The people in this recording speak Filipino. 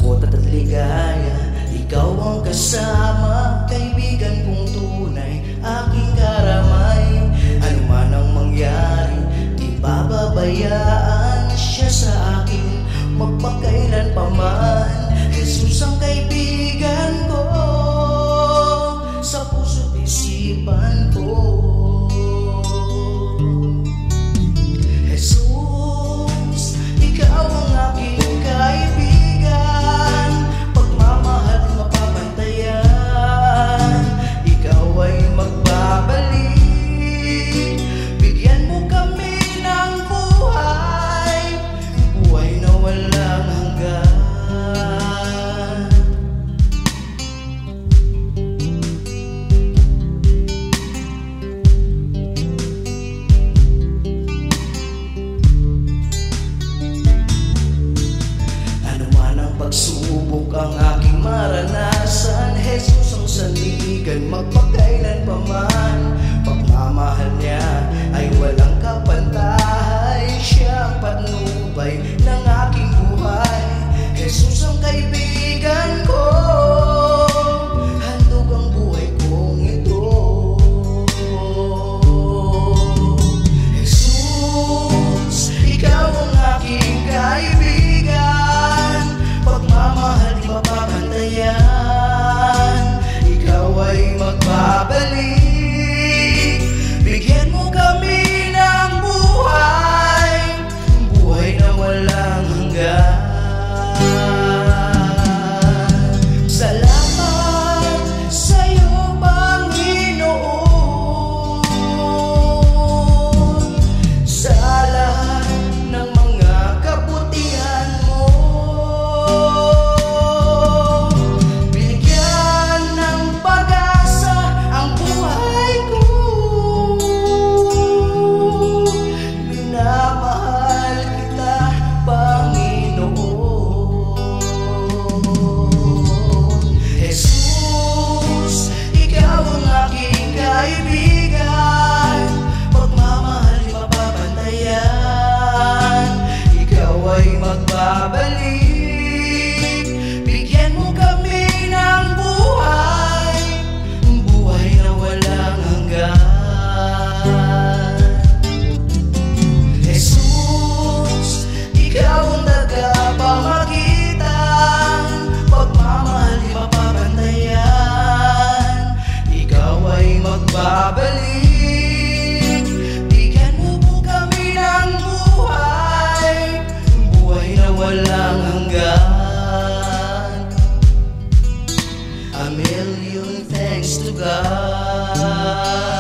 lungkot at ligaya, ikaw ang kasama, kaibigan kong tunay, aking karamay. Ano man ang mangyari, di pababayaan siya sa akin, magpakailan pa man. Jesus ang kaibigan ko, sa puso't isipan ko. Jesus, ikaw ang aking kaibigan, pagmamahal mapapantayan, ikaw ay magbabalik. Bigyan mo kami ng buhay, buhay na walang hanggan. Pagsubok ang aking maranasan, Jesus ang sandigan, magpakailan pa man. Pagmamahal niya ay walang kapantahay, siya ang patnubay ng aking buhay. Jesus ang kaibigan ko, handog ang buhay kong ito. Jesus, ikaw ang aking kaibigan, pagmamahal di mapapantayan, ikaw ay magbabalik. Bigyan mo kami ng buhay, buhay na walang hanggan. Salamat sa'yo, Panginoon, sa lahat ng mga kabutihan mo. Magbabalik, bigyan mo kami ng buhay, buhay na walang hanggan. Jesus, ikaw ang tagapamagitan, pagmamahal di mapapantayan, ikaw ay magbabalik. Walang hanggan. A million thanks to God.